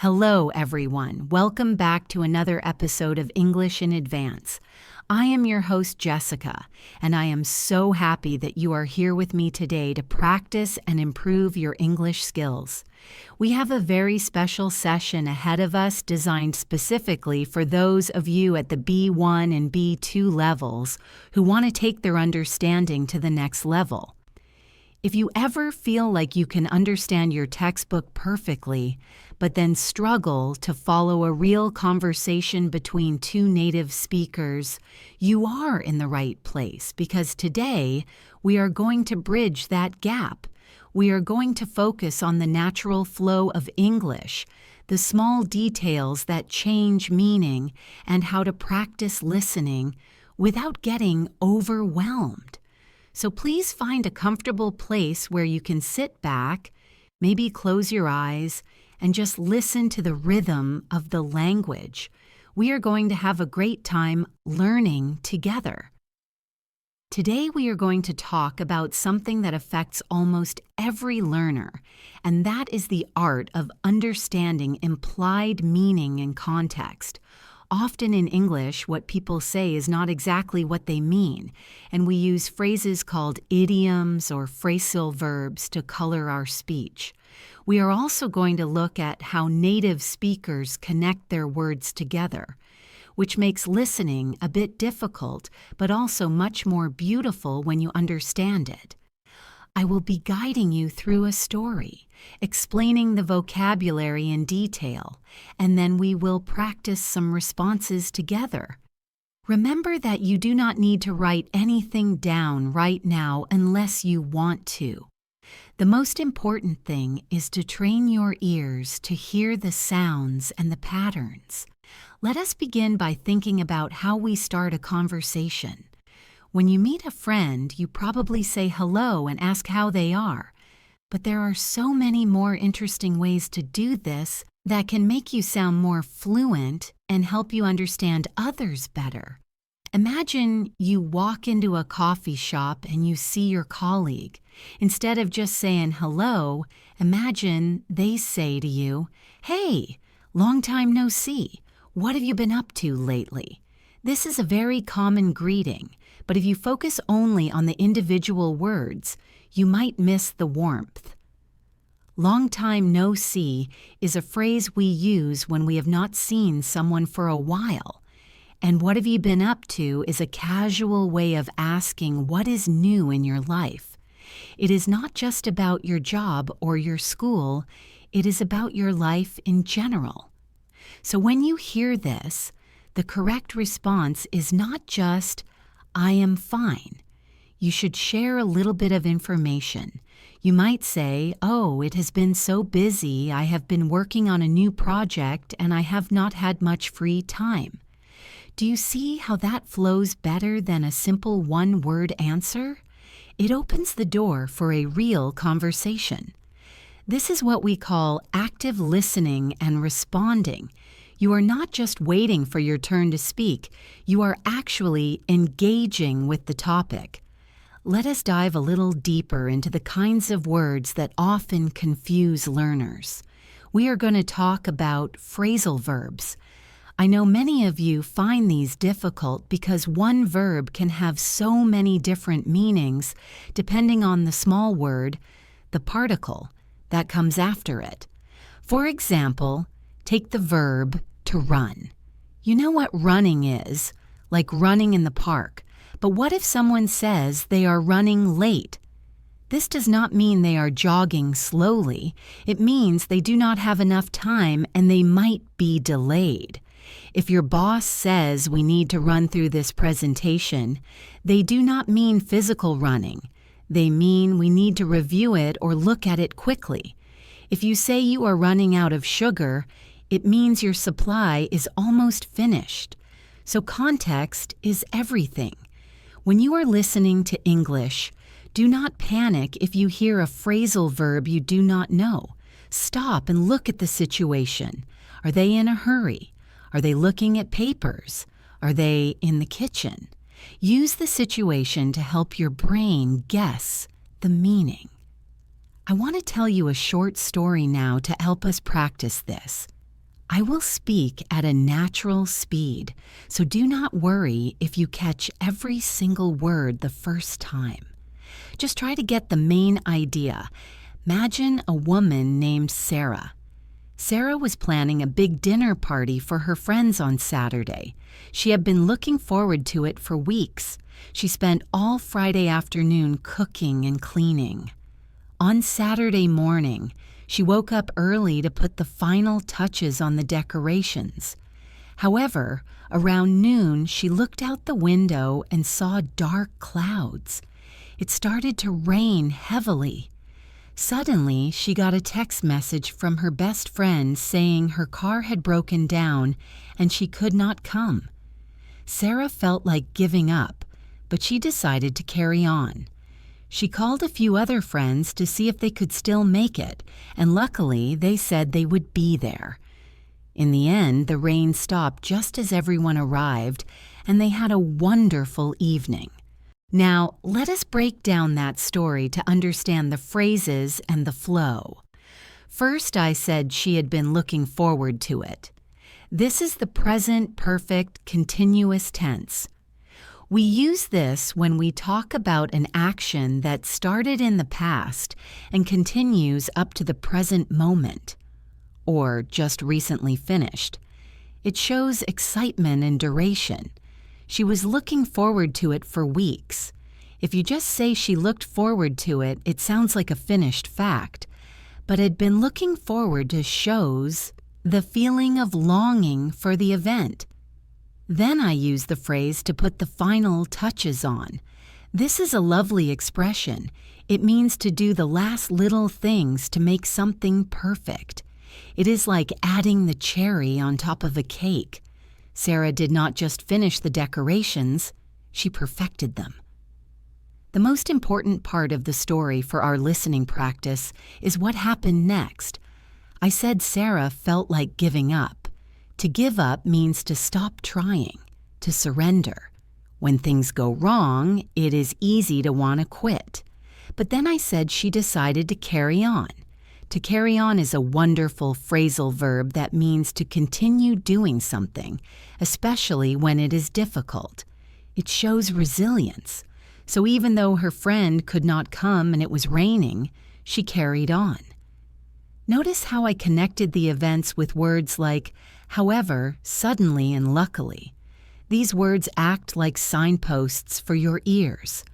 Hello, everyone. Welcome back to another episode of English in Advance. I am your host, Jessica, and I am so happy that you are here with me today to practice and improve your English skills. We have a very special session ahead of us designed specifically for those of you at the B1 and B2 levels who want to take their understanding to the next level. If you ever feel like you can understand your textbook perfectly, but then struggle to follow a real conversation between two native speakers, you are in the right place because today we are going to bridge that gap. We are going to focus on the natural flow of English, the small details that change meaning, and how to practice listening without getting overwhelmed. So please find a comfortable place where you can sit back, maybe close your eyes, and just listen to the rhythm of the language. We are going to have a great time learning together. Today we are going to talk about something that affects almost every learner, and that is the art of understanding implied meaning and context. Often in English, what people say is not exactly what they mean, and we use phrases called idioms or phrasal verbs to color our speech. We are also going to look at how native speakers connect their words together, which makes listening a bit difficult, but also much more beautiful when you understand it. I will be guiding you through a story, explaining the vocabulary in detail, and then we will practice some responses together. Remember that you do not need to write anything down right now unless you want to. The most important thing is to train your ears to hear the sounds and the patterns. Let us begin by thinking about how we start a conversation. When you meet a friend, you probably say hello and ask how they are. But there are so many more interesting ways to do this that can make you sound more fluent and help you understand others better. Imagine you walk into a coffee shop and you see your colleague. Instead of just saying hello, imagine they say to you, "Hey, long time no see. What have you been up to lately?" This is a very common greeting, but if you focus only on the individual words, you might miss the warmth. Long time no see is a phrase we use when we have not seen someone for a while. And what have you been up to is a casual way of asking what is new in your life. It is not just about your job or your school, it is about your life in general. So when you hear this, the correct response is not just, "I am fine." You should share a little bit of information. You might say, "Oh, it has been so busy. I have been working on a new project and I have not had much free time." Do you see how that flows better than a simple one-word answer? It opens the door for a real conversation. This is what we call active listening and responding. You are not just waiting for your turn to speak, you are actually engaging with the topic. Let us dive a little deeper into the kinds of words that often confuse learners. We are going to talk about phrasal verbs. I know many of you find these difficult because one verb can have so many different meanings depending on the small word, the particle, that comes after it. For example, take the verb to run. You know what running is, like running in the park. But what if someone says they are running late? This does not mean they are jogging slowly. It means they do not have enough time and they might be delayed. If your boss says we need to run through this presentation, they do not mean physical running. They mean we need to review it or look at it quickly. If you say you are running out of sugar, it means your supply is almost finished. So context is everything. When you are listening to English, do not panic if you hear a phrasal verb you do not know. Stop and look at the situation. Are they in a hurry? Are they looking at papers? Are they in the kitchen? Use the situation to help your brain guess the meaning. I want to tell you a short story now to help us practice this. I will speak at a natural speed, so do not worry if you catch every single word the first time. Just try to get the main idea. Imagine a woman named Sarah. Sarah was planning a big dinner party for her friends on Saturday. She had been looking forward to it for weeks. She spent all Friday afternoon cooking and cleaning. On Saturday morning, she woke up early to put the final touches on the decorations. However, around noon, she looked out the window and saw dark clouds. It started to rain heavily. Suddenly, she got a text message from her best friend saying her car had broken down and she could not come. Sarah felt like giving up, but she decided to carry on. She called a few other friends to see if they could still make it, and luckily they said they would be there. In the end, the rain stopped just as everyone arrived, and they had a wonderful evening. Now, let us break down that story to understand the phrases and the flow. First, I said she had been looking forward to it. This is the present perfect continuous tense. We use this when we talk about an action that started in the past and continues up to the present moment, or just recently finished. It shows excitement and duration. She was looking forward to it for weeks. If you just say she looked forward to it, it sounds like a finished fact. But had been looking forward to shows the feeling of longing for the event. Then I use the phrase to put the final touches on. This is a lovely expression. It means to do the last little things to make something perfect. It is like adding the cherry on top of a cake. Sarah did not just finish the decorations, she perfected them. The most important part of the story for our listening practice is what happened next. I said Sarah felt like giving up. To give up means to stop trying, to surrender. When things go wrong, it is easy to want to quit. But then I said she decided to carry on. To carry on is a wonderful phrasal verb that means to continue doing something, especially when it is difficult. It shows resilience. So even though her friend could not come and it was raining, she carried on. Notice how I connected the events with words like however, suddenly, and luckily. These words act like signposts for your ears.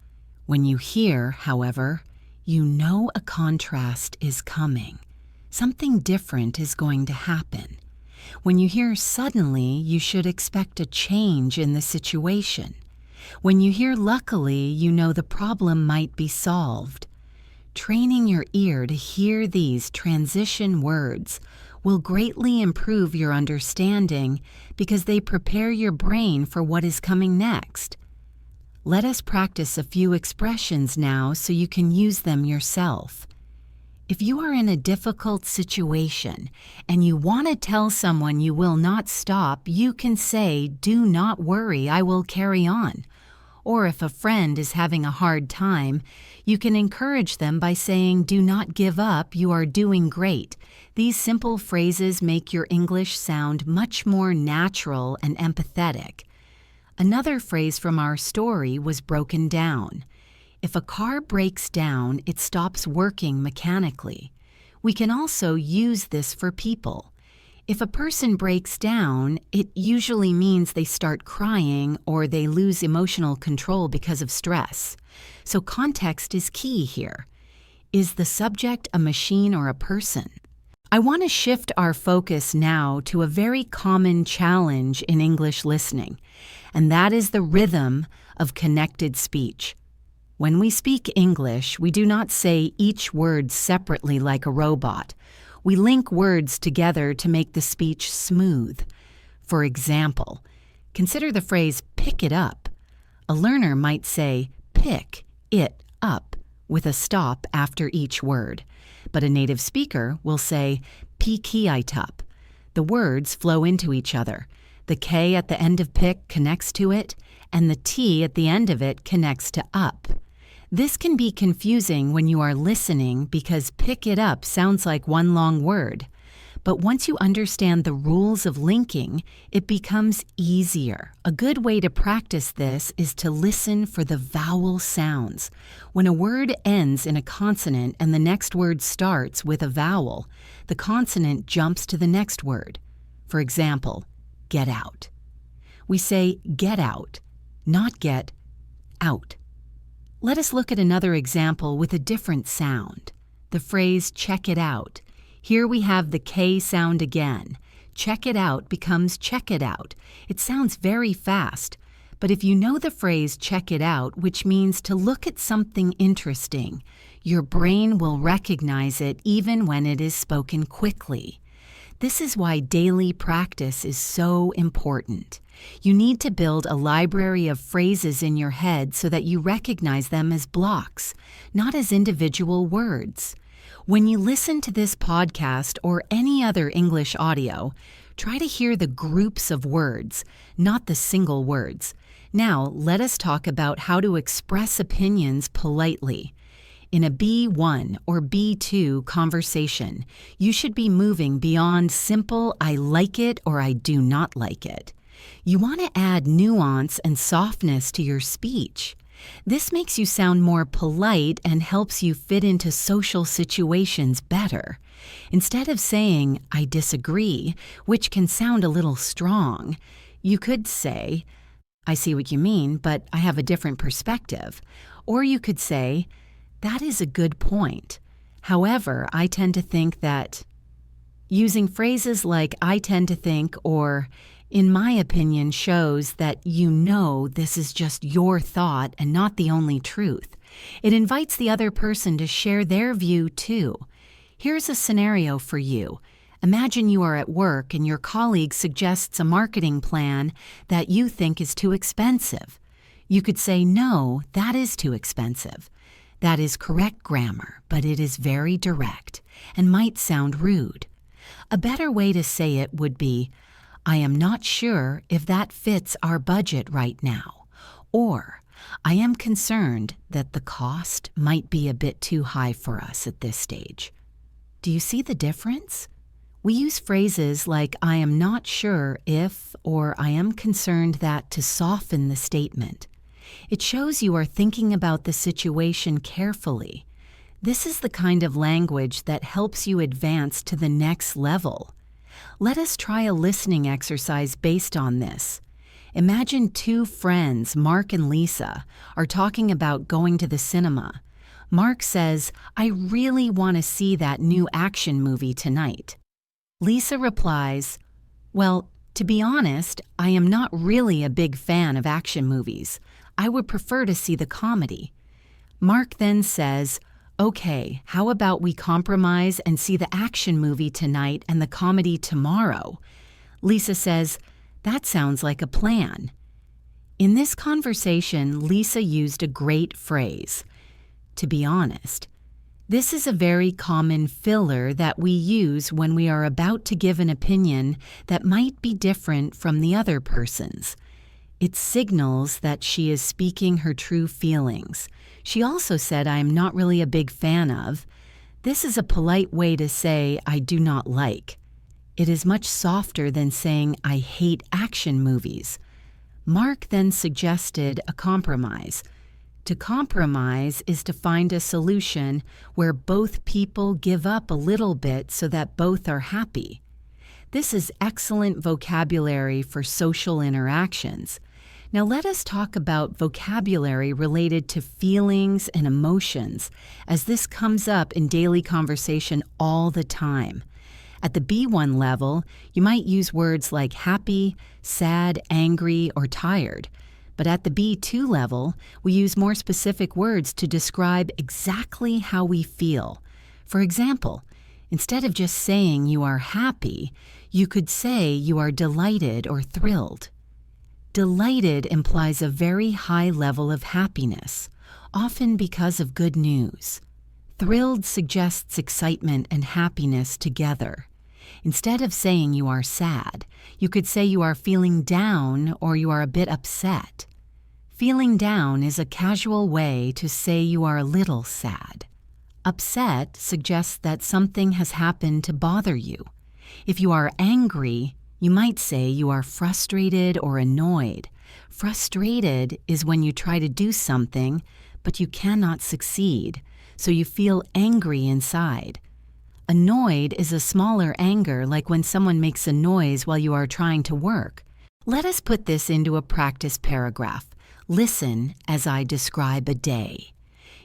When you hear, however, you know a contrast is coming. Something different is going to happen. When you hear suddenly, you should expect a change in the situation. When you hear luckily, you know the problem might be solved. Training your ear to hear these transition words will greatly improve your understanding because they prepare your brain for what is coming next. Let us practice a few expressions now so you can use them yourself. If you are in a difficult situation and you want to tell someone you will not stop, you can say, "Do not worry, I will carry on." Or if a friend is having a hard time, you can encourage them by saying, "Do not give up, you are doing great." These simple phrases make your English sound much more natural and empathetic. Another phrase from our story was broken down. If a car breaks down, it stops working mechanically. We can also use this for people. If a person breaks down, it usually means they start crying or they lose emotional control because of stress. So context is key here. Is the subject a machine or a person? I want to shift our focus now to a very common challenge in English listening, and that is the rhythm of connected speech. When we speak English, we do not say each word separately like a robot. We link words together to make the speech smooth. For example, consider the phrase pick it up. A learner might say pick it up with a stop after each word, but a native speaker will say pick up. The words flow into each other. The K at the end of pick connects to it, and the T at the end of it connects to up. This can be confusing when you are listening because pick it up sounds like one long word. But once you understand the rules of linking, it becomes easier. A good way to practice this is to listen for the vowel sounds. When a word ends in a consonant and the next word starts with a vowel, the consonant jumps to the next word. For example, get out. We say get out, not get out. Let us look at another example with a different sound. The phrase check it out. Here we have the K sound again. Check it out becomes check it out. It sounds very fast, but if you know the phrase check it out, which means to look at something interesting, your brain will recognize it even when it is spoken quickly. This is why daily practice is so important. You need to build a library of phrases in your head so that you recognize them as blocks, not as individual words. When you listen to this podcast or any other English audio, try to hear the groups of words, not the single words. Now, let us talk about how to express opinions politely. In a B1 or B2 conversation, you should be moving beyond simple I like it or I do not like it. You want to add nuance and softness to your speech. This makes you sound more polite and helps you fit into social situations better. Instead of saying, I disagree, which can sound a little strong, you could say, I see what you mean, but I have a different perspective. Or you could say, that is a good point. However, I tend to think that. Using phrases like I tend to think or in my opinion shows that you know this is just your thought and not the only truth. It invites the other person to share their view too. Here's a scenario for you. Imagine you are at work and your colleague suggests a marketing plan that you think is too expensive. You could say, no, that is too expensive. That is correct grammar, but it is very direct and might sound rude. A better way to say it would be, I am not sure if that fits our budget right now, or I am concerned that the cost might be a bit too high for us at this stage. Do you see the difference? We use phrases like I am not sure if or I am concerned that to soften the statement. It shows you are thinking about the situation carefully. This is the kind of language that helps you advance to the next level. Let us try a listening exercise based on this. Imagine two friends, Mark and Lisa, are talking about going to the cinema. Mark says, I really want to see that new action movie tonight. Lisa replies, well, to be honest, I am not really a big fan of action movies. I would prefer to see the comedy. Mark then says, okay, how about we compromise and see the action movie tonight and the comedy tomorrow? Lisa says, that sounds like a plan. In this conversation, Lisa used a great phrase. To be honest, this is a very common filler that we use when we are about to give an opinion that might be different from the other person's. It signals that she is speaking her true feelings. She also said, I am not really a big fan of. This is a polite way to say, I do not like. It is much softer than saying, I hate action movies. Mark then suggested a compromise. To compromise is to find a solution where both people give up a little bit so that both are happy. This is excellent vocabulary for social interactions. Now let us talk about vocabulary related to feelings and emotions, as this comes up in daily conversation all the time. At the B1 level, you might use words like happy, sad, angry, or tired. But at the B2 level, we use more specific words to describe exactly how we feel. For example, instead of just saying you are happy, you could say you are delighted or thrilled. Delighted implies a very high level of happiness, often because of good news. Thrilled suggests excitement and happiness together. Instead of saying you are sad, you could say you are feeling down or you are a bit upset. Feeling down is a casual way to say you are a little sad. Upset suggests that something has happened to bother you. If you are angry, you might say you are frustrated or annoyed. Frustrated is when you try to do something, but you cannot succeed, so you feel angry inside. Annoyed is a smaller anger, like when someone makes a noise while you are trying to work. Let us put this into a practice paragraph. Listen as I describe a day.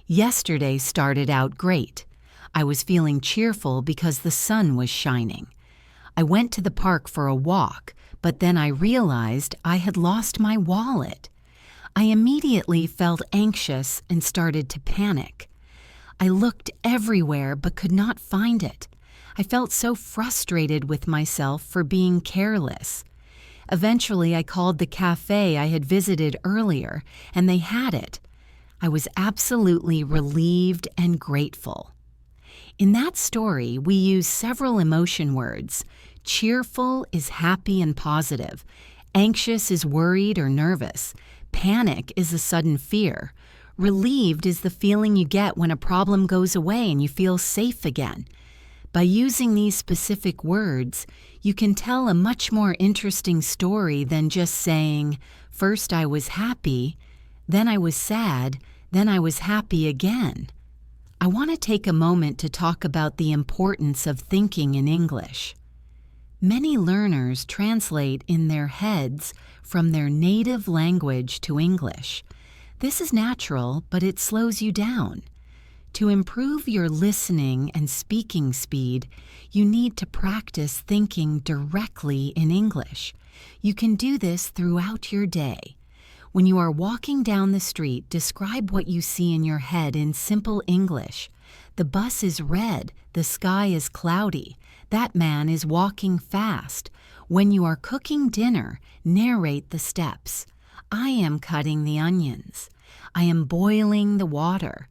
Yesterday started out great. I was feeling cheerful because the sun was shining. I went to the park for a walk, but then I realized I had lost my wallet. I immediately felt anxious and started to panic. I looked everywhere but could not find it. I felt so frustrated with myself for being careless. Eventually, I called the cafe I had visited earlier, and they had it. I was absolutely relieved and grateful. In that story, we use several emotion words. Cheerful is happy and positive. Anxious is worried or nervous. Panic is a sudden fear. Relieved is the feeling you get when a problem goes away and you feel safe again. By using these specific words, you can tell a much more interesting story than just saying, first I was happy, then I was sad, then I was happy again. I want to take a moment to talk about the importance of thinking in English. Many learners translate in their heads from their native language to English. This is natural, but it slows you down. To improve your listening and speaking speed, you need to practice thinking directly in English. You can do this throughout your day. When you are walking down the street, describe what you see in your head in simple English. The bus is red, the sky is cloudy, that man is walking fast. When you are cooking dinner, narrate the steps. I am cutting the onions. I am boiling the water.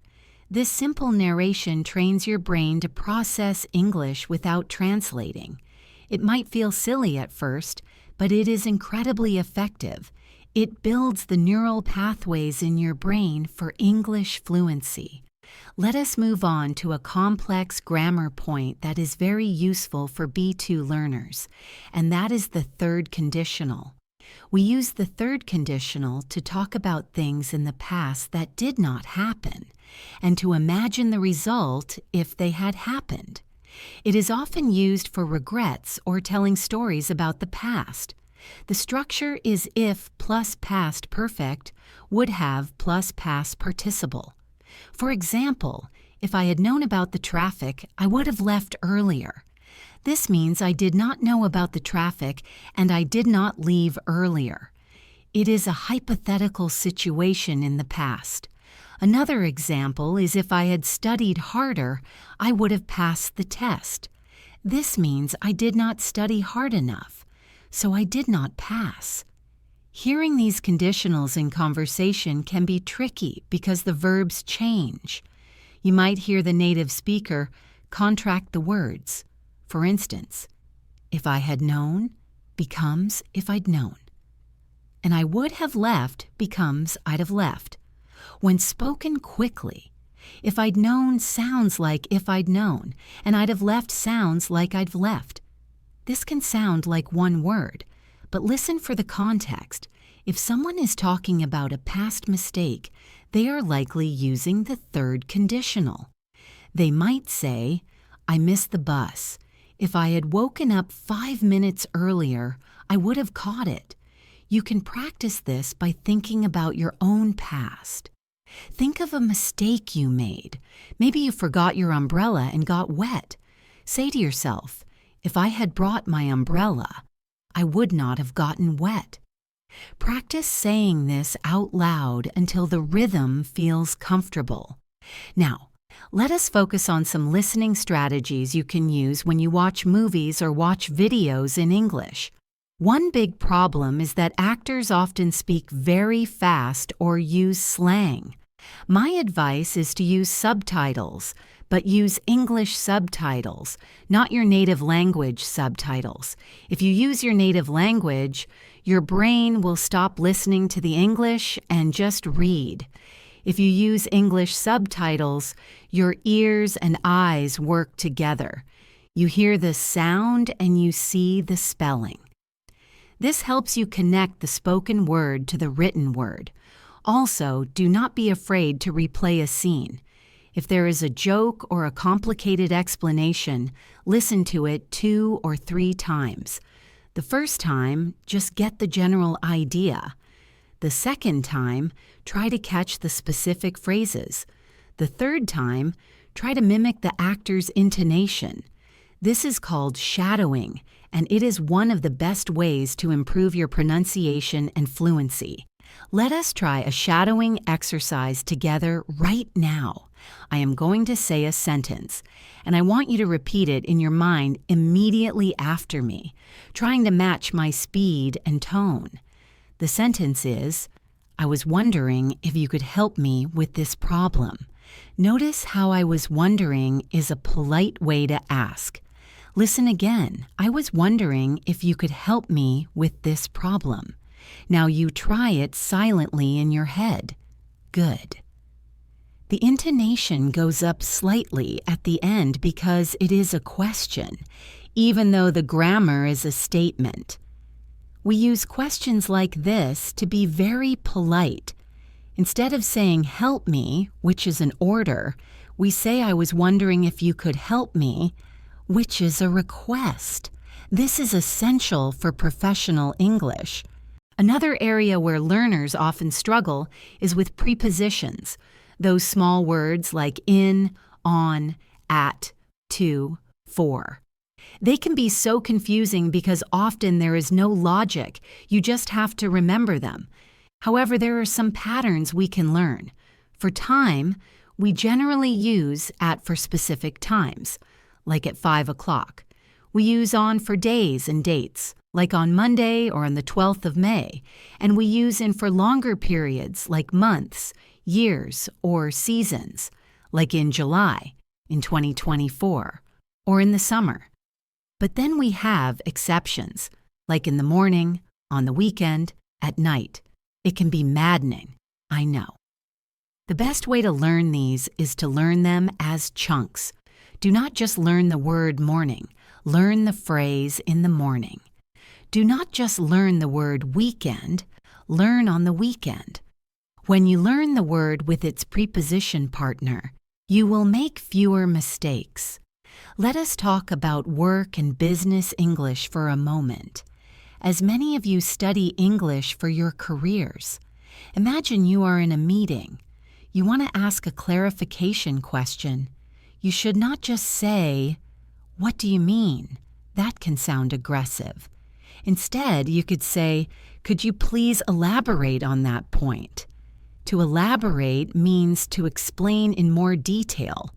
This simple narration trains your brain to process English without translating. It might feel silly at first, but it is incredibly effective. It builds the neural pathways in your brain for English fluency. Let us move on to a complex grammar point that is very useful for B2 learners, and that is the third conditional. We use the third conditional to talk about things in the past that did not happen, and to imagine the result if they had happened. It is often used for regrets or telling stories about the past. The structure is if plus past perfect, would have plus past participle. For example, if I had known about the traffic, I would have left earlier. This means I did not know about the traffic and I did not leave earlier. It is a hypothetical situation in the past. Another example is if I had studied harder, I would have passed the test. This means I did not study hard enough, so I did not pass. Hearing these conditionals in conversation can be tricky because the verbs change. You might hear the native speaker contract the words. For instance, if I had known becomes if I'd known. And I would have left becomes I'd have left. When spoken quickly, if I'd known sounds like if I'd known, and I'd have left sounds like I'd left. This can sound like one word, but listen for the context. If someone is talking about a past mistake, they are likely using the third conditional. They might say, I missed the bus. If I had woken up 5 minutes earlier, I would have caught it. You can practice this by thinking about your own past. Think of a mistake you made. Maybe you forgot your umbrella and got wet. Say to yourself, if I had brought my umbrella, I would not have gotten wet. Practice saying this out loud until the rhythm feels comfortable. Now, let us focus on some listening strategies you can use when you watch movies or watch videos in English. One big problem is that actors often speak very fast or use slang. My advice is to use subtitles, but use English subtitles, not your native language subtitles. If you use your native language, your brain will stop listening to the English and just read. If you use English subtitles, your ears and eyes work together. You hear the sound and you see the spelling. This helps you connect the spoken word to the written word. Also, do not be afraid to replay a scene. If there is a joke or a complicated explanation, listen to it 2 or 3 times. The first time, just get the general idea. The second time, try to catch the specific phrases. The third time, try to mimic the actor's intonation. This is called shadowing, and it is one of the best ways to improve your pronunciation and fluency. Let us try a shadowing exercise together right now. I am going to say a sentence, and I want you to repeat it in your mind immediately after me, trying to match my speed and tone. The sentence is, I was wondering if you could help me with this problem. Notice how I was wondering is a polite way to ask. Listen again. I was wondering if you could help me with this problem. Now you try it silently in your head. Good. The intonation goes up slightly at the end because it is a question, even though the grammar is a statement. We use questions like this to be very polite. Instead of saying, help me, which is an order, we say, I was wondering if you could help me, which is a request. This is essential for professional English. Another area where learners often struggle is with prepositions, those small words like in, on, at, to, for. They can be so confusing because often there is no logic, you just have to remember them. However, there are some patterns we can learn. For time, we generally use at for specific times, like at 5 o'clock. We use on for days and dates, like on Monday or on the 12th of May, and we use in for longer periods like months, years, or seasons, like in July, in 2024, or in the summer. But then we have exceptions, like in the morning, on the weekend, at night. It can be maddening, I know. The best way to learn these is to learn them as chunks. Do not just learn the word morning, learn the phrase in the morning. Do not just learn the word weekend, learn on the weekend. When you learn the word with its preposition partner, you will make fewer mistakes. Let us talk about work and business English for a moment. As many of you study English for your careers, imagine you are in a meeting. You want to ask a clarification question. You should not just say, "What do you mean?" That can sound aggressive. Instead, you could say, "Could you please elaborate on that point?" To elaborate means to explain in more detail.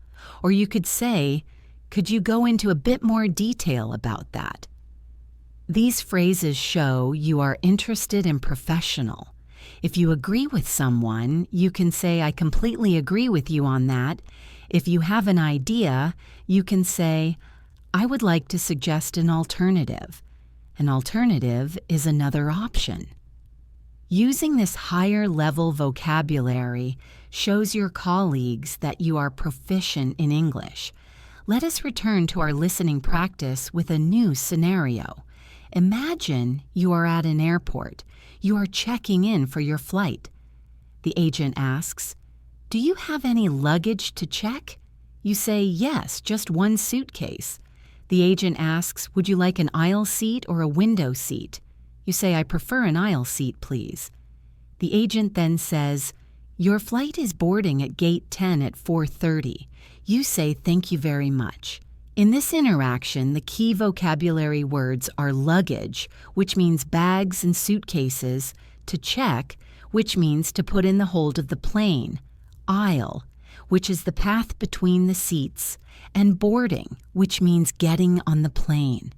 Or you could say, "Could you go into a bit more detail about that?" These phrases show you are interested and professional. If you agree with someone, you can say, "I completely agree with you on that." If you have an idea, you can say, "I would like to suggest an alternative." An alternative is another option. Using this higher level vocabulary shows your colleagues that you are proficient in English. Let us return to our listening practice with a new scenario. Imagine you are at an airport. You are checking in for your flight. The agent asks, "Do you have any luggage to check?" You say, "Yes, just one suitcase." The agent asks, "Would you like an aisle seat or a window seat?" You say, "I prefer an aisle seat, please." The agent then says, "Your flight is boarding at gate 10 at 4:30. You say, "Thank you very much." In this interaction, the key vocabulary words are luggage, which means bags and suitcases, to check, which means to put in the hold of the plane, aisle, which is the path between the seats, and boarding, which means getting on the plane.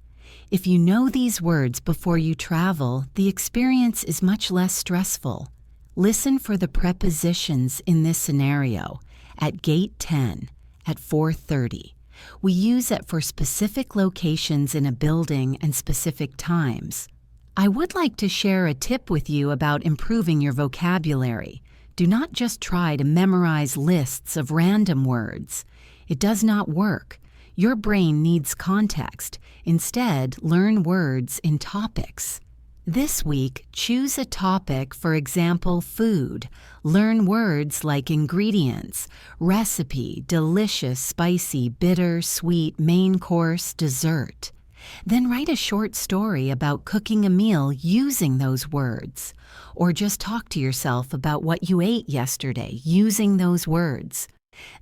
If you know these words before you travel, the experience is much less stressful. Listen for the prepositions in this scenario, at gate 10, at 4:30. We use it for specific locations in a building and specific times. I would like to share a tip with you about improving your vocabulary. Do not just try to memorize lists of random words. It does not work. Your brain needs context. Instead, learn words in topics. This week, choose a topic, for example, food. Learn words like ingredients, recipe, delicious, spicy, bitter, sweet, main course, dessert. Then write a short story about cooking a meal using those words. Or just talk to yourself about what you ate yesterday using those words.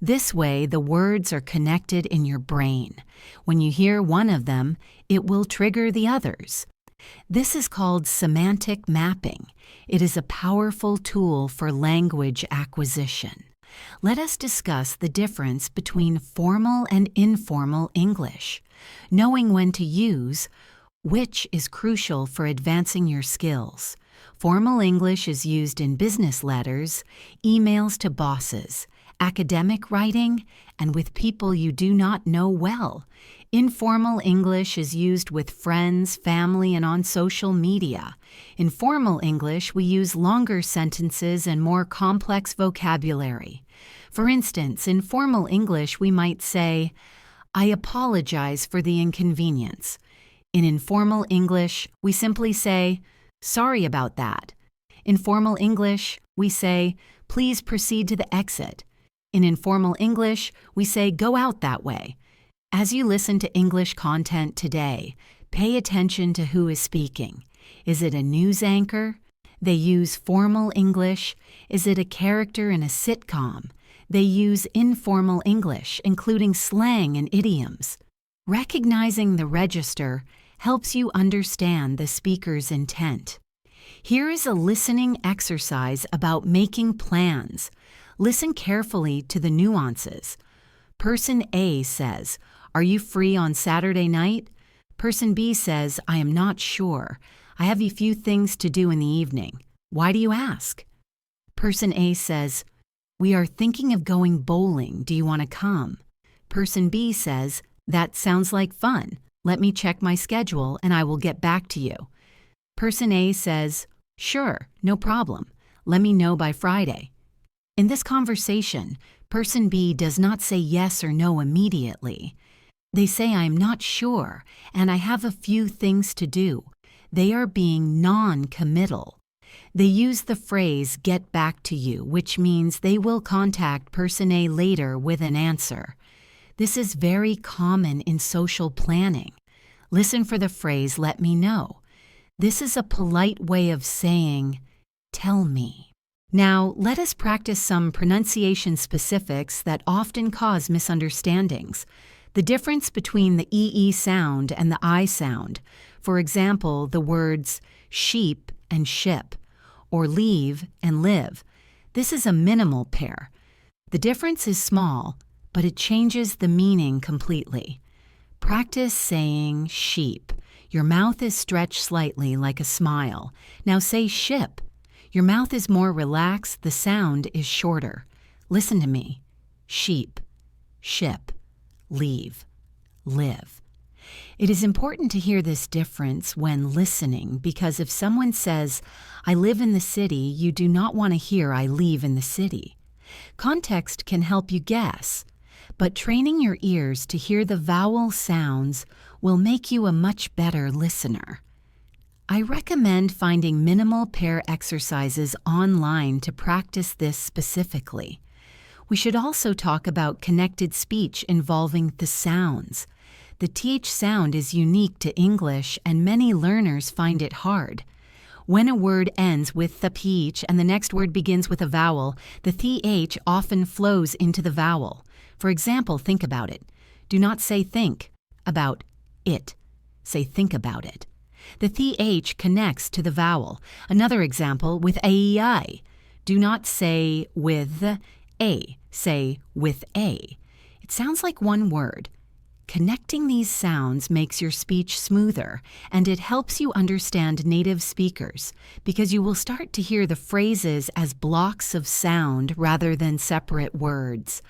This way, the words are connected in your brain. When you hear one of them, it will trigger the others. This is called semantic mapping. It is a powerful tool for language acquisition. Let us discuss the difference between formal and informal English. Knowing when to use which is crucial for advancing your skills. Formal English is used in business letters, emails to bosses, academic writing, and with people you do not know well. Informal English is used with friends, family, and on social media. In formal English, we use longer sentences and more complex vocabulary. For instance, in formal English, we might say, "I apologize for the inconvenience." In informal English, we simply say, "Sorry about that." In formal English, we say, "Please proceed to the exit." In informal English, we say, "Go out that way." As you listen to English content today, pay attention to who is speaking. Is it a news anchor? They use formal English. Is it a character in a sitcom? They use informal English, including slang and idioms. Recognizing the register helps you understand the speaker's intent. Here is a listening exercise about making plans. Listen carefully to the nuances. Person A says, "Are you free on Saturday night?" Person B says, "I am not sure. I have a few things to do in the evening. Why do you ask?" Person A says, "We are thinking of going bowling. Do you want to come?" Person B says, "That sounds like fun. Let me check my schedule and I will get back to you." Person A says, "Sure, no problem. Let me know by Friday." In this conversation, Person B does not say yes or no immediately. They say, "I am not sure, and I have a few things to do." They are being non-committal. They use the phrase, "get back to you," which means they will contact Person A later with an answer. This is very common in social planning. Listen for the phrase, "let me know." This is a polite way of saying, "tell me." Now, let us practice some pronunciation specifics that often cause misunderstandings. The difference between the EE sound and the I sound. For example, the words sheep and ship, or leave and live. This is a minimal pair. The difference is small, but it changes the meaning completely. Practice saying sheep. Your mouth is stretched slightly like a smile. Now say ship. Your mouth is more relaxed, the sound is shorter. Listen to me. Sheep, ship, leave, live. It is important to hear this difference when listening because if someone says, "I live in the city," you do not want to hear "I leave in the city." Context can help you guess, but training your ears to hear the vowel sounds will make you a much better listener. I recommend finding minimal pair exercises online to practice this specifically. We should also talk about connected speech involving the sounds. The TH sound is unique to English and many learners find it hard. When a word ends with the PH and the next word begins with a vowel, the TH often flows into the vowel. For example, think about it. Do not say think about it. Say think about it. The TH connects to the vowel. Another example with AEI. Do not say with a. Say with a. It sounds like one word. Connecting these sounds makes your speech smoother, and it helps you understand native speakers because you will start to hear the phrases as blocks of sound rather than separate words.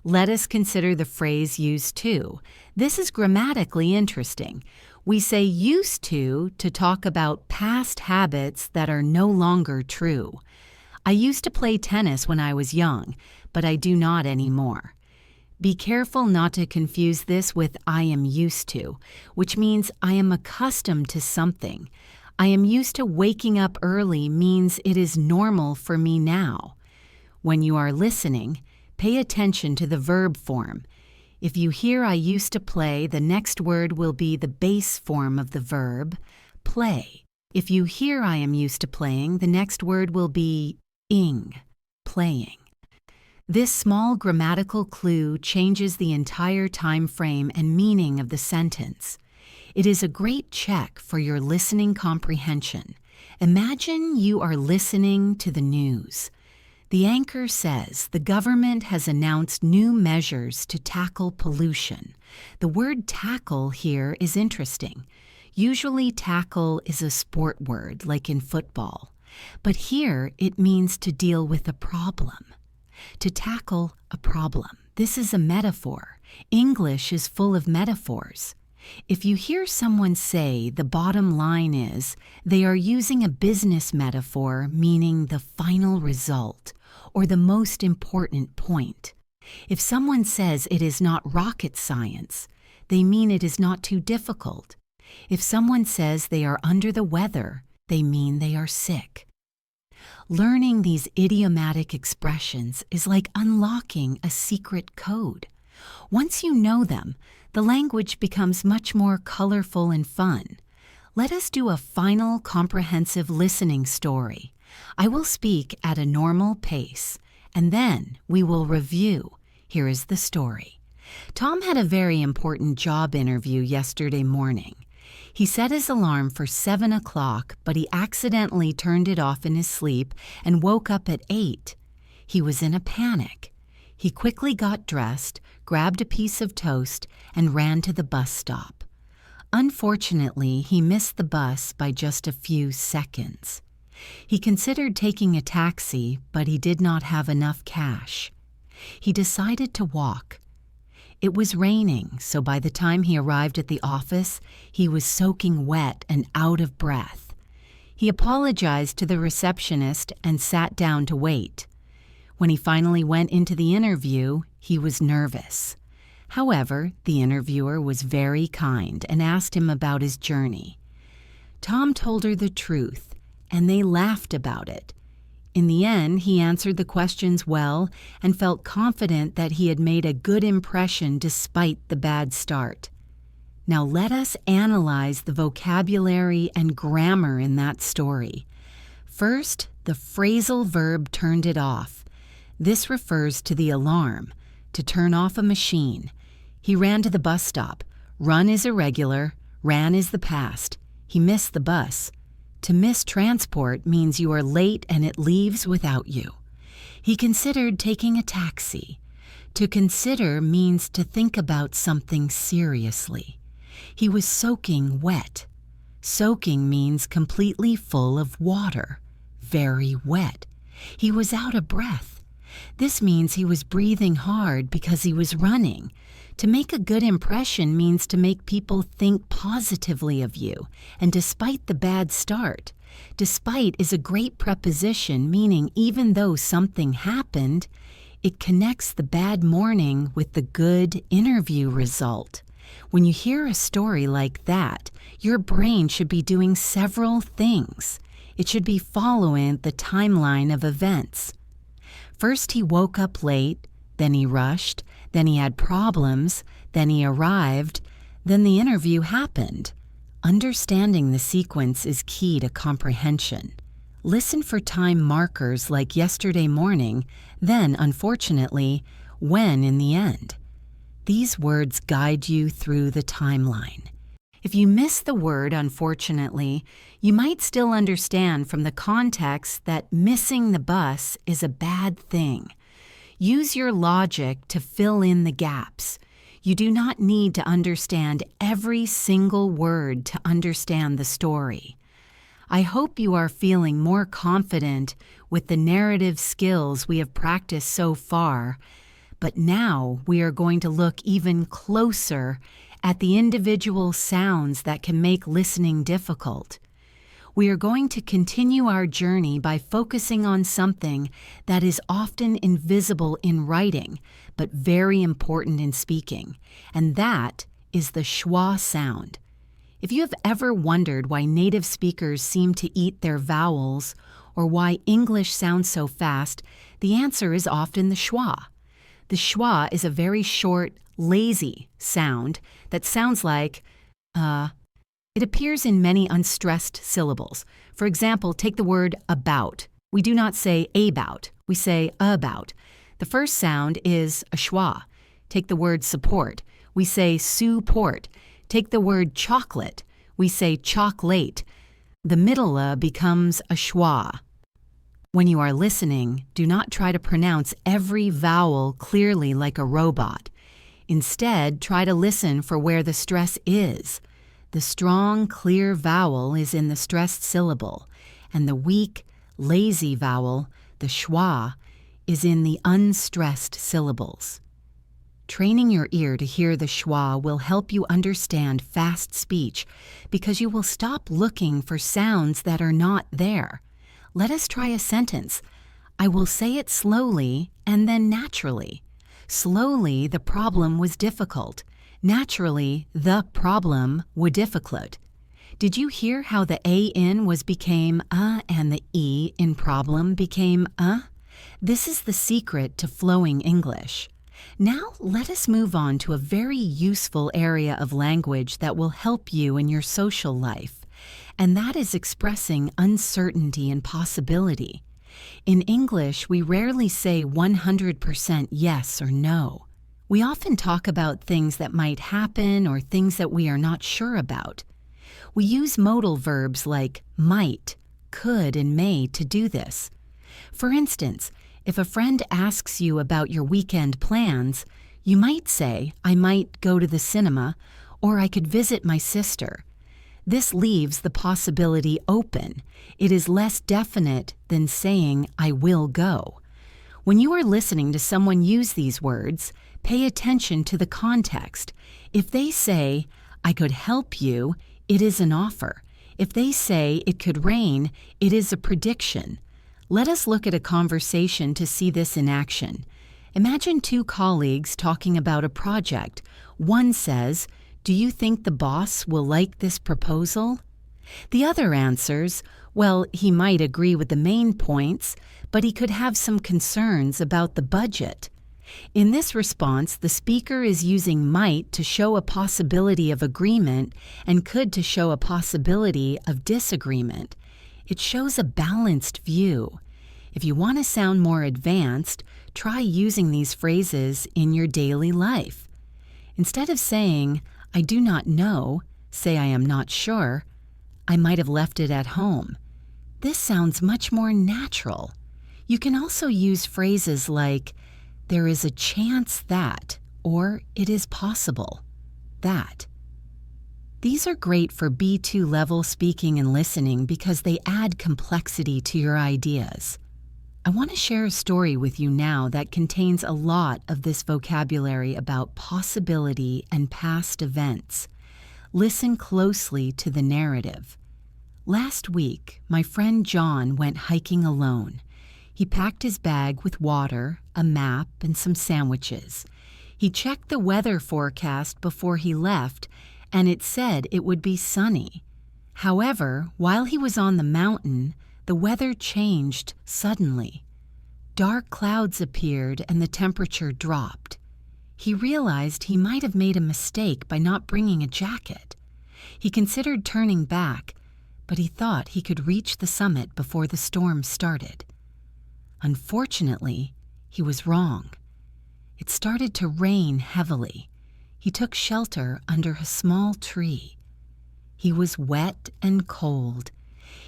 Let us consider the phrase used to. This is grammatically interesting. We say used to talk about past habits that are no longer true. I used to play tennis when I was young, but I do not anymore. Be careful not to confuse this with I am used to, which means I am accustomed to something. I am used to waking up early means it is normal for me now. When you are listening, pay attention to the verb form. If you hear I used to play, the next word will be the base form of the verb, play. If you hear I am used to playing, the next word will be ing, playing. This small grammatical clue changes the entire time frame and meaning of the sentence. It is a great check for your listening comprehension. Imagine you are listening to the news. The anchor says the government has announced new measures to tackle pollution. The word tackle here is interesting. Usually tackle is a sport word, like in football. But here it means to deal with a problem. To tackle a problem. This is a metaphor. English is full of metaphors. If you hear someone say the bottom line is, they are using a business metaphor meaning the final result or the most important point. If someone says it is not rocket science, they mean it is not too difficult. If someone says they are under the weather, they mean they are sick. Learning these idiomatic expressions is like unlocking a secret code. Once you know them, the language becomes much more colorful and fun. Let us do a final comprehensive listening story. I will speak at a normal pace, and then we will review. Here is the story. Tom had a very important job interview yesterday morning. He set his alarm for 7 o'clock, but he accidentally turned it off in his sleep and woke up at 8. He was in a panic. He quickly got dressed, grabbed a piece of toast, and ran to the bus stop. Unfortunately, he missed the bus by just a few seconds. He considered taking a taxi, but he did not have enough cash. He decided to walk. It was raining, so by the time he arrived at the office, he was soaking wet and out of breath. He apologized to the receptionist and sat down to wait. When he finally went into the interview, he was nervous. However, the interviewer was very kind and asked him about his journey. Tom told her the truth, and they laughed about it. In the end, he answered the questions well and felt confident that he had made a good impression despite the bad start. Now let us analyze the vocabulary and grammar in that story. First, the phrasal verb turned it off. This refers to the alarm, to turn off a machine. He ran to the bus stop. Run is irregular, ran is the past. He missed the bus. To miss transport means you are late and it leaves without you. He considered taking a taxi. To consider means to think about something seriously. He was soaking wet. Soaking means completely full of water, very wet. He was out of breath. This means he was breathing hard because he was running. To make a good impression means to make people think positively of you, and despite the bad start. Despite is a great preposition meaning even though something happened, it connects the bad morning with the good interview result. When you hear a story like that, your brain should be doing several things. It should be following the timeline of events. First, he woke up late, then he rushed, then he had problems, then he arrived, then the interview happened. Understanding the sequence is key to comprehension. Listen for time markers like yesterday morning, then, unfortunately, when in the end. These words guide you through the timeline. If you miss the word, unfortunately, you might still understand from the context that missing the bus is a bad thing. Use your logic to fill in the gaps. You do not need to understand every single word to understand the story. I hope you are feeling more confident with the narrative skills we have practiced so far, but now we are going to look even closer at the individual sounds that can make listening difficult. We are going to continue our journey by focusing on something that is often invisible in writing, but very important in speaking, and that is the schwa sound. If you have ever wondered why native speakers seem to eat their vowels, or why English sounds so fast, the answer is often the schwa. The schwa is a very short, lazy sound that sounds like It appears in many unstressed syllables. For example, take the word about. We do not say about, we say about. The first sound is a schwa. Take the word support. We say support. Take the word chocolate. We say chocolate. The middle becomes a schwa. When you are listening, do not try to pronounce every vowel clearly like a robot. Instead, try to listen for where the stress is. The strong, clear vowel is in the stressed syllable, and the weak, lazy vowel, the schwa, is in the unstressed syllables. Training your ear to hear the schwa will help you understand fast speech because you will stop looking for sounds that are not there. Let us try a sentence. I will say it slowly and then naturally. Slowly, the problem was difficult. Naturally, the problem was difficult. Did you hear how the A in was became and the E in problem became This is the secret to flowing English. Now let us move on to a very useful area of language that will help you in your social life, and that is expressing uncertainty and possibility. In English, we rarely say 100% yes or no. We often talk about things that might happen or things that we are not sure about. We use modal verbs like might, could, and may to do this. For instance, if a friend asks you about your weekend plans, you might say, I might go to the cinema, or I could visit my sister. This leaves the possibility open. It is less definite than saying, I will go. When you are listening to someone use these words, pay attention to the context. If they say, I could help you, it is an offer. If they say it could rain, it is a prediction. Let us look at a conversation to see this in action. Imagine two colleagues talking about a project. One says, do you think the boss will like this proposal? The other answers, well, he might agree with the main points, but he could have some concerns about the budget. In this response, the speaker is using might to show a possibility of agreement and could to show a possibility of disagreement. It shows a balanced view. If you want to sound more advanced, try using these phrases in your daily life. Instead of saying, I do not know, say I am not sure. I might have left it at home. This sounds much more natural. You can also use phrases like, there is a chance that, or it is possible that. These are great for B2 level speaking and listening because they add complexity to your ideas. I want to share a story with you now that contains a lot of this vocabulary about possibility and past events. Listen closely to the narrative. Last week, my friend John went hiking alone. He packed his bag with water, a map, and some sandwiches. He checked the weather forecast before he left, and it said it would be sunny. However, while he was on the mountain, the weather changed suddenly. Dark clouds appeared and the temperature dropped. He realized he might have made a mistake by not bringing a jacket. He considered turning back, but he thought he could reach the summit before the storm started. Unfortunately, he was wrong. It started to rain heavily. He took shelter under a small tree. He was wet and cold.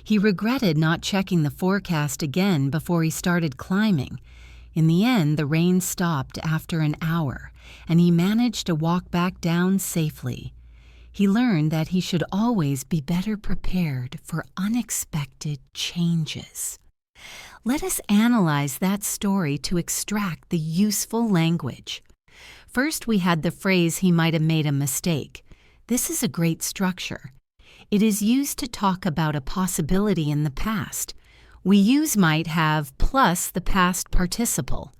He regretted not checking the forecast again before he started climbing. In the end, the rain stopped after an hour, and he managed to walk back down safely. He learned that he should always be better prepared for unexpected changes. Let us analyze that story to extract the useful language. First, we had the phrase he might have made a mistake. This is a great structure. It is used to talk about a possibility in the past. We use might have plus the past participle.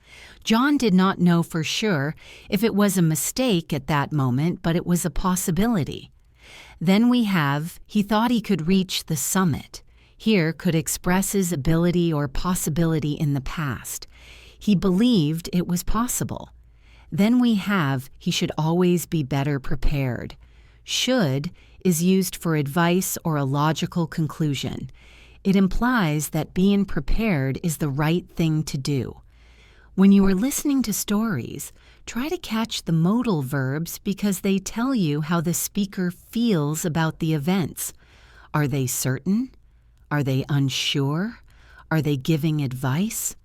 John did not know for sure if it was a mistake at that moment, but it was a possibility. Then we have, he thought he could reach the summit. Here could express his ability or possibility in the past. He believed it was possible. Then we have, he should always be better prepared. Should is used for advice or a logical conclusion. It implies that being prepared is the right thing to do. When you are listening to stories, try to catch the modal verbs because they tell you how the speaker feels about the events. Are they certain? Are they unsure? Are they giving advice?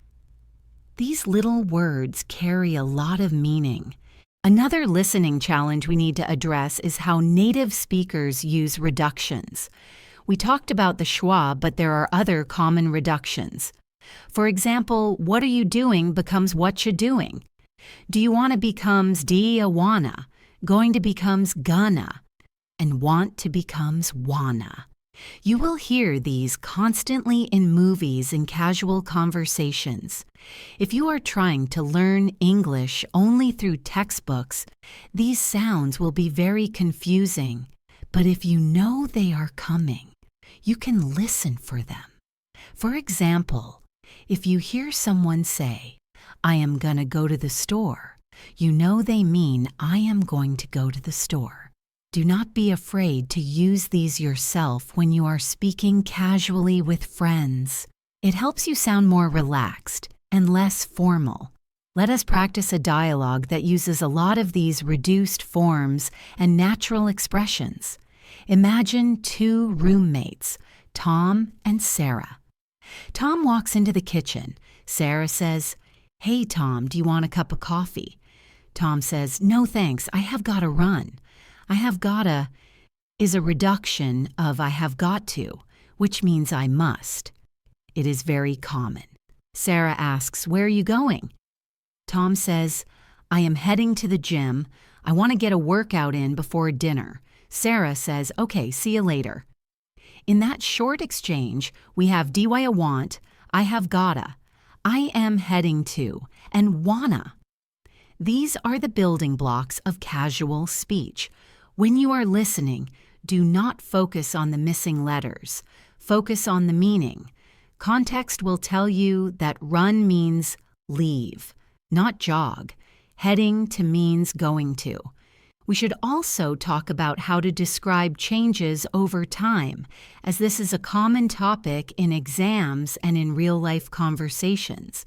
These little words carry a lot of meaning. Another listening challenge we need to address is how native speakers use reductions. We talked about the schwa, but there are other common reductions. For example, what are you doing becomes what you're doing. Do you want to becomes do you wanna, going to becomes gonna, and want to becomes wanna. You will hear these constantly in movies and casual conversations. If you are trying to learn English only through textbooks, these sounds will be very confusing. But if you know they are coming, you can listen for them. For example, if you hear someone say, I am gonna go to the store, you know they mean I am going to go to the store. Do not be afraid to use these yourself when you are speaking casually with friends. It helps you sound more relaxed and less formal. Let us practice a dialogue that uses a lot of these reduced forms and natural expressions. Imagine two roommates, Tom and Sarah. Tom walks into the kitchen. Sarah says, Hey, Tom, do you want a cup of coffee? Tom says, No, thanks, I have got to run. I have gotta is a reduction of I have got to, which means I must. It is very common. Sarah asks, Where are you going? Tom says, I am heading to the gym. I want to get a workout in before dinner. Sarah says, Okay, see you later. In that short exchange, we have do I want, I have gotta, I am heading to, and wanna. These are the building blocks of casual speech. When you are listening, do not focus on the missing letters. Focus on the meaning. Context will tell you that run means leave, not jog. Heading to means going to. We should also talk about how to describe changes over time, as this is a common topic in exams and in real-life conversations.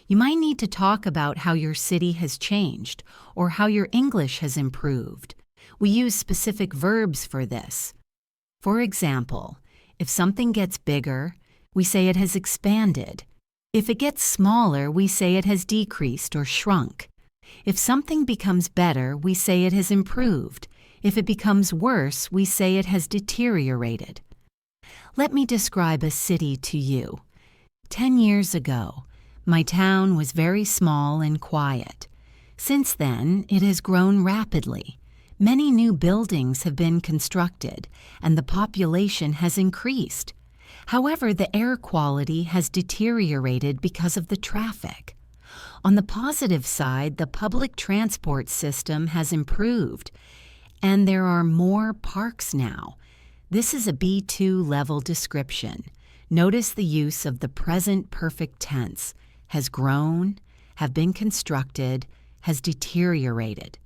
You might need to talk about how your city has changed or how your English has improved. We use specific verbs for this. For example, if something gets bigger, we say it has expanded. If it gets smaller, we say it has decreased or shrunk. If something becomes better, we say it has improved. If it becomes worse, we say it has deteriorated. Let me describe a city to you. 10 years ago, my town was very small and quiet. Since then, it has grown rapidly. Many new buildings have been constructed, and the population has increased. However, the air quality has deteriorated because of the traffic. On the positive side, the public transport system has improved, and there are more parks now. This is a B2 level description. Notice the use of the present perfect tense. Has grown, have been constructed, has deteriorated.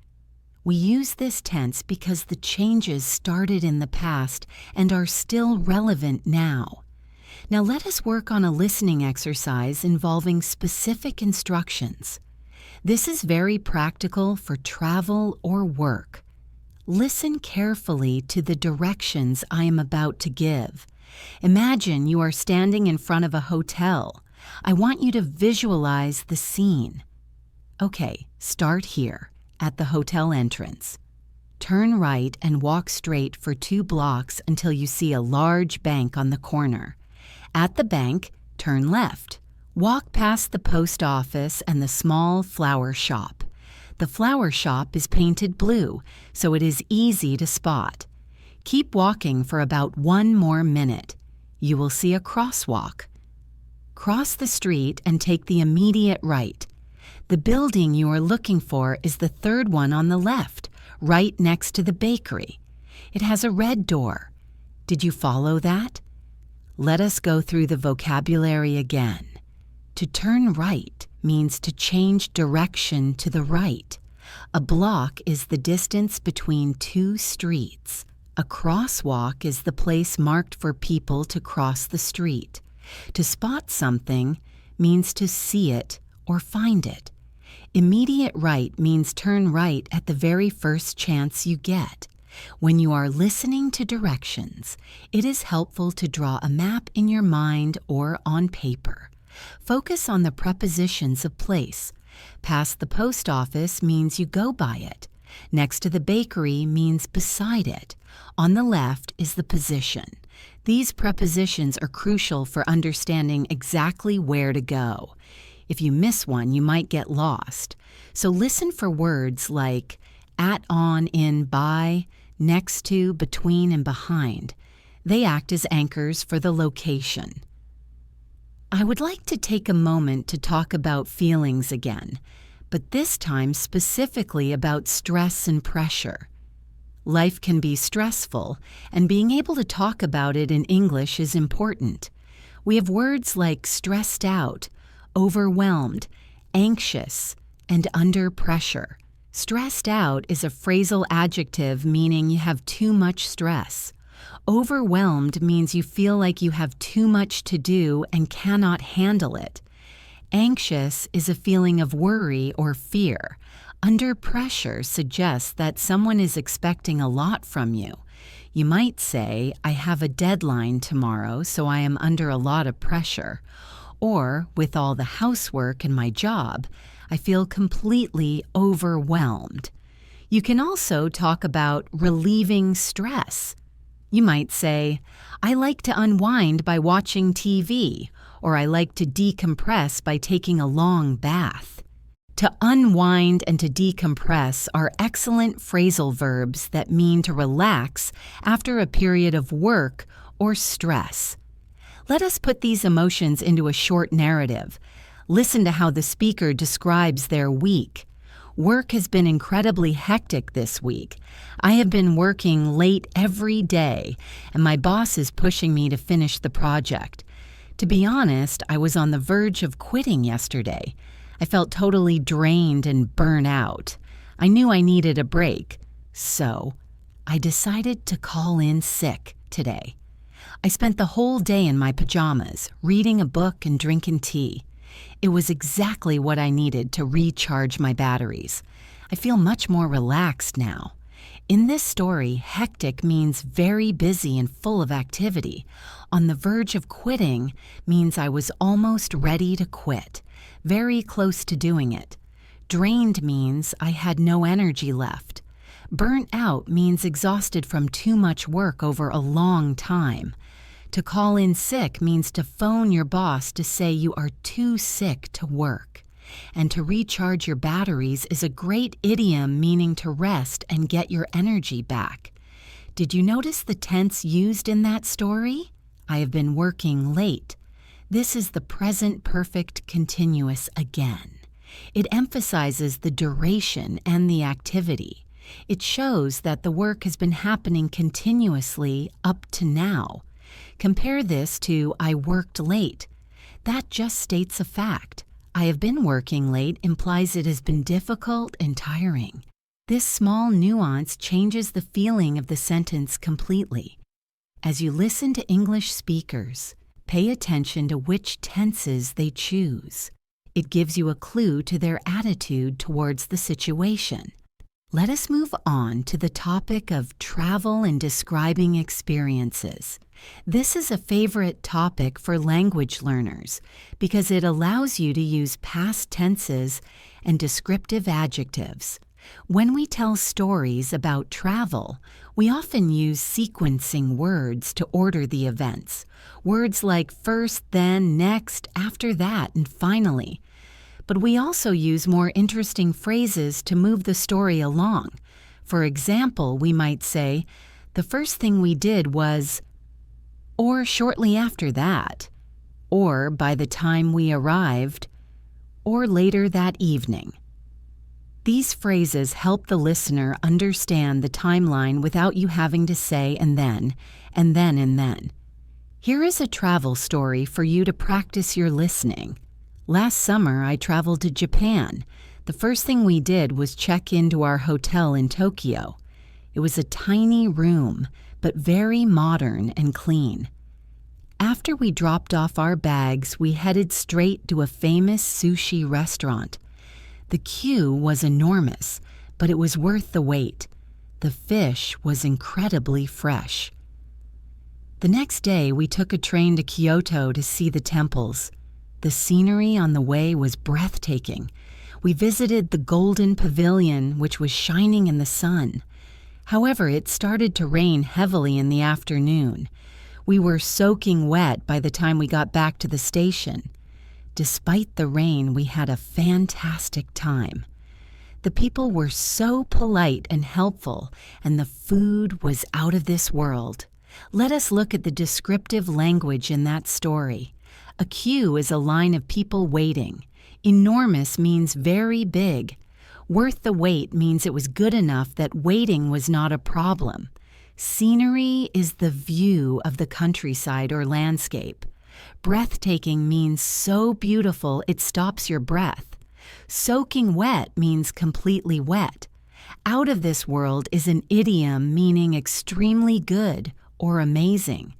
We use this tense because the changes started in the past and are still relevant now. Now let us work on a listening exercise involving specific instructions. This is very practical for travel or work. Listen carefully to the directions I am about to give. Imagine you are standing in front of a hotel. I want you to visualize the scene. Okay, start here, at the hotel entrance. Turn right and walk straight for 2 blocks until you see a large bank on the corner. At the bank, turn left. Walk past the post office and the small flower shop. The flower shop is painted blue, so it is easy to spot. Keep walking for about 1 more minute. You will see a crosswalk. Cross the street and take the immediate right. The building you are looking for is the third one on the left, right next to the bakery. It has a red door. Did you follow that? Let us go through the vocabulary again. To turn right means to change direction to the right. A block is the distance between 2 streets. A crosswalk is the place marked for people to cross the street. To spot something means to see it or find it. Immediate right means turn right at the very first chance you get. When you are listening to directions, it is helpful to draw a map in your mind or on paper. Focus on the prepositions of place. Past the post office means you go by it. Next to the bakery means beside it. On the left is the position. These prepositions are crucial for understanding exactly where to go. If you miss one, you might get lost. So listen for words like at, on, in, by, next to, between, and behind. They act as anchors for the location. I would like to take a moment to talk about feelings again, but this time specifically about stress and pressure. Life can be stressful, and being able to talk about it in English is important. We have words like stressed out, overwhelmed, anxious, and under pressure. Stressed out is a phrasal adjective meaning you have too much stress. Overwhelmed means you feel like you have too much to do and cannot handle it. Anxious is a feeling of worry or fear. Under pressure suggests that someone is expecting a lot from you. You might say, I have a deadline tomorrow, so I am under a lot of pressure. Or, with all the housework and my job, I feel completely overwhelmed. You can also talk about relieving stress. You might say, I like to unwind by watching TV, or I like to decompress by taking a long bath. To unwind and to decompress are excellent phrasal verbs that mean to relax after a period of work or stress. Let us put these emotions into a short narrative. Listen to how the speaker describes their week. Work has been incredibly hectic this week. I have been working late every day, and my boss is pushing me to finish the project. To be honest, I was on the verge of quitting yesterday. I felt totally drained and burnt out. I knew I needed a break, so I decided to call in sick today. I spent the whole day in my pajamas, reading a book and drinking tea. It was exactly what I needed to recharge my batteries. I feel much more relaxed now. In this story, hectic means very busy and full of activity. On the verge of quitting means I was almost ready to quit, very close to doing it. Drained means I had no energy left. Burnt out means exhausted from too much work over a long time. To call in sick means to phone your boss to say you are too sick to work. And to recharge your batteries is a great idiom meaning to rest and get your energy back. Did you notice the tense used in that story? I have been working late. This is the present perfect continuous again. It emphasizes the duration and the activity. It shows that the work has been happening continuously up to now. Compare this to I worked late. That just states a fact. I have been working late implies it has been difficult and tiring. This small nuance changes the feeling of the sentence completely. As you listen to English speakers, pay attention to which tenses they choose. It gives you a clue to their attitude towards the situation. Let us move on to the topic of travel and describing experiences. This is a favorite topic for language learners because it allows you to use past tenses and descriptive adjectives. When we tell stories about travel, we often use sequencing words to order the events. Words like first, then, next, after that, and finally. But we also use more interesting phrases to move the story along. For example, we might say, The first thing we did was, or shortly after that, or by the time we arrived, or later that evening. These phrases help the listener understand the timeline without you having to say and then, and then, and then. Here is a travel story for you to practice your listening. Last summer, I traveled to Japan. The first thing we did was check into our hotel in Tokyo. It was a tiny room, but very modern and clean. After we dropped off our bags, we headed straight to a famous sushi restaurant. The queue was enormous, but it was worth the wait. The fish was incredibly fresh. The next day, we took a train to Kyoto to see the temples. The scenery on the way was breathtaking. We visited the Golden Pavilion, which was shining in the sun. However, it started to rain heavily in the afternoon. We were soaking wet by the time we got back to the station. Despite the rain, we had a fantastic time. The people were so polite and helpful, and the food was out of this world. Let us look at the descriptive language in that story. A queue is a line of people waiting. Enormous means very big. Worth the wait means it was good enough that waiting was not a problem. Scenery is the view of the countryside or landscape. Breathtaking means so beautiful it stops your breath. Soaking wet means completely wet. Out of this world is an idiom meaning extremely good or amazing.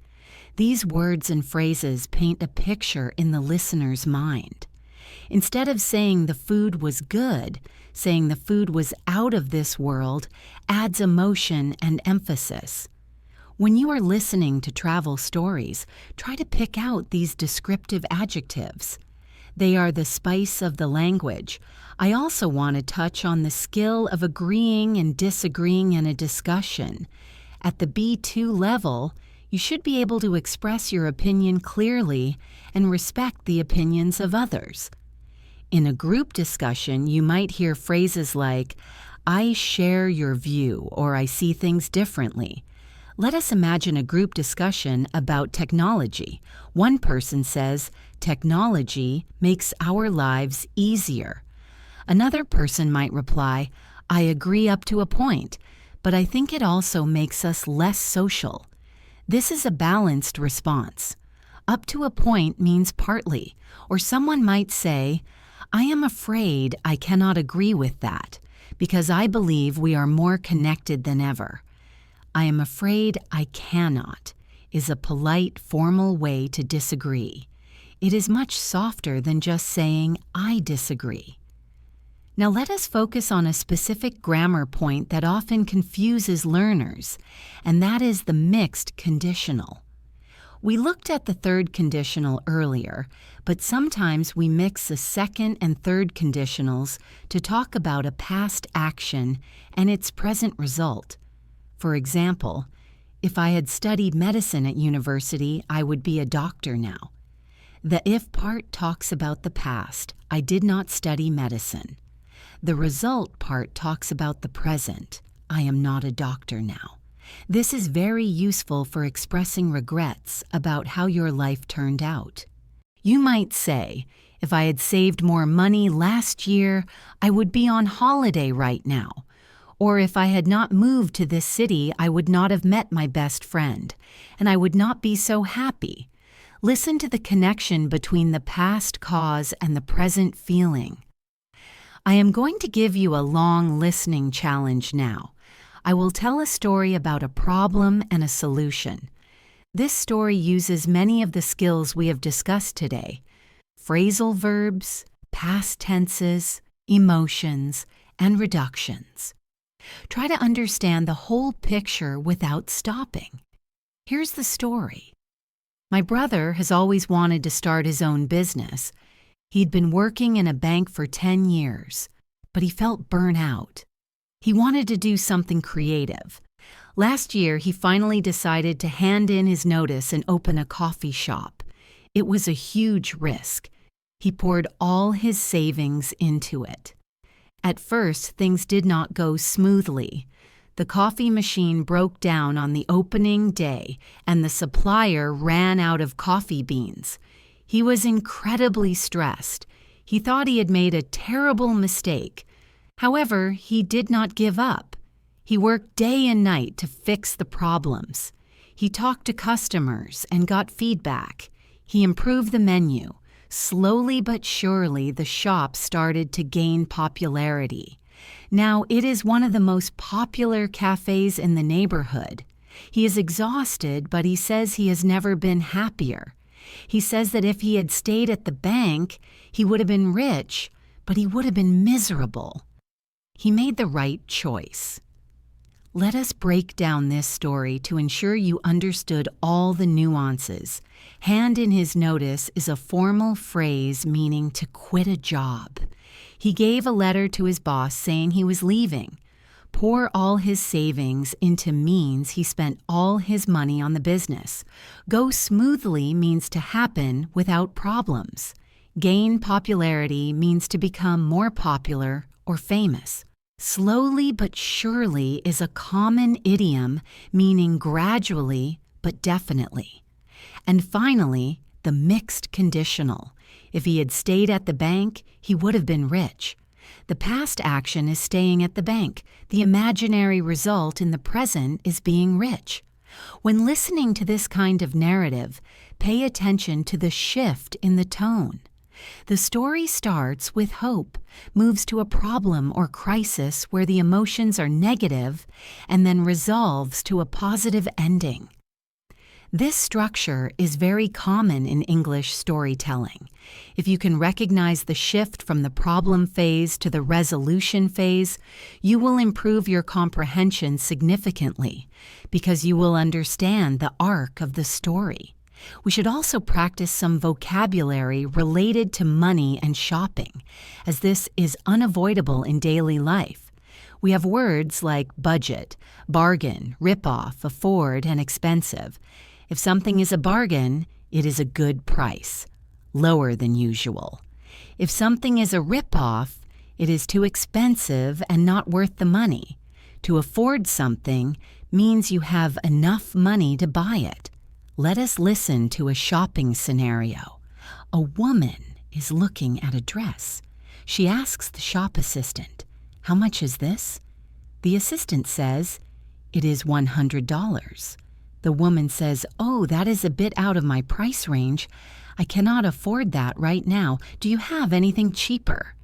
These words and phrases paint a picture in the listener's mind. Instead of saying the food was good, saying the food was out of this world adds emotion and emphasis. When you are listening to travel stories, try to pick out these descriptive adjectives. They are the spice of the language. I also want to touch on the skill of agreeing and disagreeing in a discussion. At the B2 level, you should be able to express your opinion clearly and respect the opinions of others. In a group discussion, you might hear phrases like, "I share your view," or "I see things differently." Let us imagine a group discussion about technology. One person says, "Technology makes our lives easier." Another person might reply, "I agree up to a point, but I think it also makes us less social." This is a balanced response. Up to a point means partly, or someone might say, "I am afraid I cannot agree with that, because I believe we are more connected than ever." "I am afraid I cannot" is a polite, formal way to disagree. It is much softer than just saying, "I disagree." Now let us focus on a specific grammar point that often confuses learners, and that is the mixed conditional. We looked at the third conditional earlier, but sometimes we mix the second and third conditionals to talk about a past action and its present result. For example, if I had studied medicine at university, I would be a doctor now. The if part talks about the past. I did not study medicine. The result part talks about the present. I am not a doctor now. This is very useful for expressing regrets about how your life turned out. You might say, "If I had saved more money last year, I would be on holiday right now." Or if I had not moved to this city, I would not have met my best friend, and I would not be so happy. Listen to the connection between the past cause and the present feeling. I am going to give you a long listening challenge now. I will tell a story about a problem and a solution. This story uses many of the skills we have discussed today: phrasal verbs, past tenses, emotions, and reductions. Try to understand the whole picture without stopping. Here's the story. My brother has always wanted to start his own business. He'd been working in a bank for 10 years, but he felt burnt out. He wanted to do something creative. Last year, he finally decided to hand in his notice and open a coffee shop. It was a huge risk. He poured all his savings into it. At first, things did not go smoothly. The coffee machine broke down on the opening day, and the supplier ran out of coffee beans. He was incredibly stressed. He thought he had made a terrible mistake. However, he did not give up. He worked day and night to fix the problems. He talked to customers and got feedback. He improved the menu. Slowly but surely, the shop started to gain popularity. Now, it is one of the most popular cafes in the neighborhood. He is exhausted, but he says he has never been happier. He says that if he had stayed at the bank, he would have been rich, but he would have been miserable. He made the right choice. Let us break down this story to ensure you understood all the nuances. Hand in his notice is a formal phrase meaning to quit a job. He gave a letter to his boss saying he was leaving. Pour all his savings into means he spent all his money on the business. Go smoothly means to happen without problems. Gain popularity means to become more popular or famous. Slowly but surely is a common idiom meaning gradually but definitely. And finally, the mixed conditional. If he had stayed at the bank, he would have been rich. The past action is staying at the bank. The imaginary result in the present is being rich. When listening to this kind of narrative, pay attention to the shift in the tone. The story starts with hope, moves to a problem or crisis where the emotions are negative, and then resolves to a positive ending. This structure is very common in English storytelling. If you can recognize the shift from the problem phase to the resolution phase, you will improve your comprehension significantly because you will understand the arc of the story. We should also practice some vocabulary related to money and shopping, as this is unavoidable in daily life. We have words like budget, bargain, rip-off, afford, and expensive. If something is a bargain, it is a good price, lower than usual. If something is a rip-off, it is too expensive and not worth the money. To afford something means you have enough money to buy it. Let us listen to a shopping scenario. A woman is looking at a dress. She asks the shop assistant, "How much is this?" The assistant says, "It is $100. The woman says, "Oh, that is a bit out of my price range. I cannot afford that right now. Do you have anything cheaper?"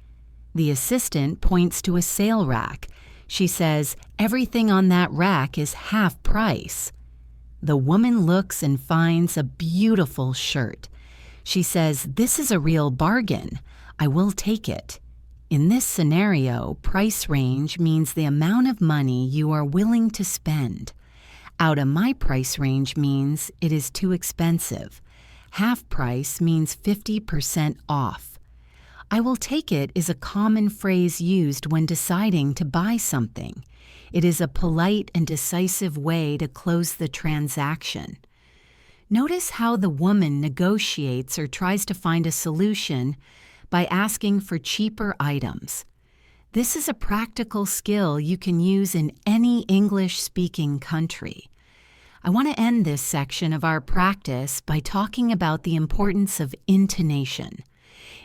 The assistant points to a sale rack. She says, "Everything on that rack is half price." The woman looks and finds a beautiful shirt. She says, "This is a real bargain. I will take it." In this scenario, price range means the amount of money you are willing to spend. Out of my price range means it is too expensive. Half price means 50% off. I will take it is a common phrase used when deciding to buy something. It is a polite and decisive way to close the transaction. Notice how the woman negotiates or tries to find a solution by asking for cheaper items. This is a practical skill you can use in any English-speaking country. I want to end this section of our practice by talking about the importance of intonation.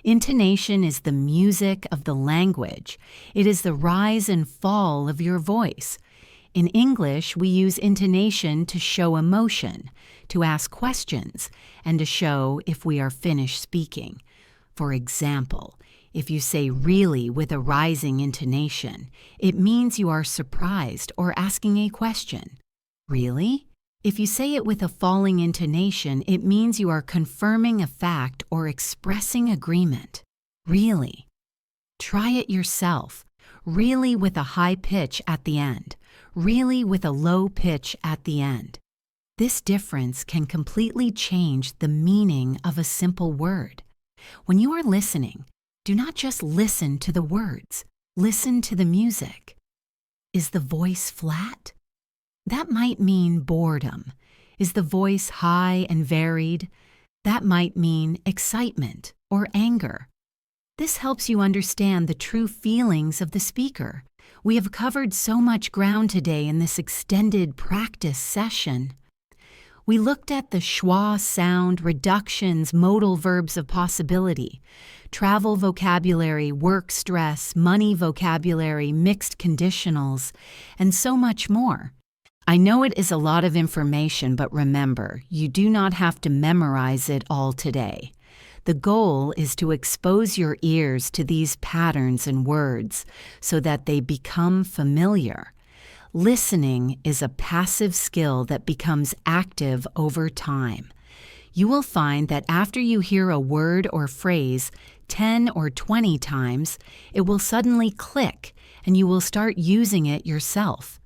Intonation is the music of the language. It is the rise and fall of your voice. In English, we use intonation to show emotion, to ask questions, and to show if we are finished speaking. For example, if you say "really" with a rising intonation, it means you are surprised or asking a question. "Really?" If you say it with a falling intonation, it means you are confirming a fact or expressing agreement. Really. Try it yourself. Really with a high pitch at the end. Really with a low pitch at the end. This difference can completely change the meaning of a simple word. When you are listening, do not just listen to the words. Listen to the music. Is the voice flat? That might mean boredom. Is the voice high and varied? That might mean excitement or anger. This helps you understand the true feelings of the speaker. We have covered so much ground today in this extended practice session. We looked at the schwa sound, reductions, modal verbs of possibility, travel vocabulary, work stress, money vocabulary, mixed conditionals, and so much more. I know it is a lot of information, but remember, you do not have to memorize it all today. The goal is to expose your ears to these patterns and words so that they become familiar. Listening is a passive skill that becomes active over time. You will find that after you hear a word or phrase 10 or 20 times, it will suddenly click and you will start using it yourself.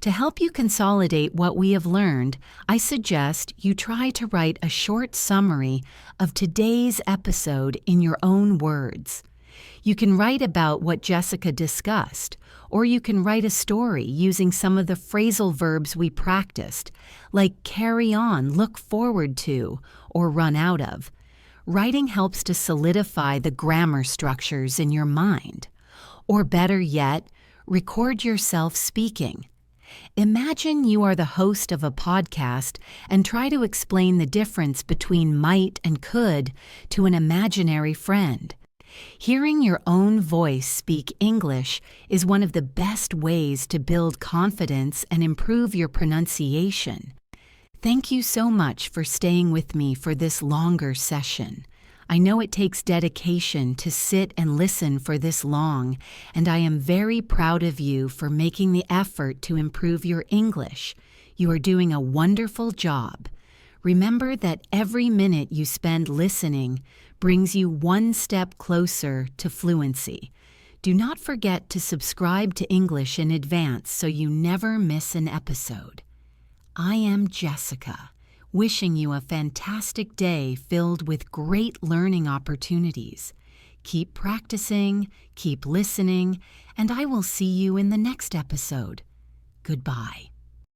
To help you consolidate what we have learned, I suggest you try to write a short summary of today's episode in your own words. You can write about what Jessica discussed, or you can write a story using some of the phrasal verbs we practiced, like carry on, look forward to, or run out of. Writing helps to solidify the grammar structures in your mind. Or better yet, record yourself speaking. Imagine you are the host of a podcast and try to explain the difference between might and could to an imaginary friend. Hearing your own voice speak English is one of the best ways to build confidence and improve your pronunciation. Thank you so much for staying with me for this longer session. I know it takes dedication to sit and listen for this long, and I am very proud of you for making the effort to improve your English. You are doing a wonderful job. Remember that every minute you spend listening brings you one step closer to fluency. Do not forget to subscribe to English in Advance so you never miss an episode. I am Jessica, wishing you a fantastic day filled with great learning opportunities. Keep practicing, keep listening, and I will see you in the next episode. Goodbye.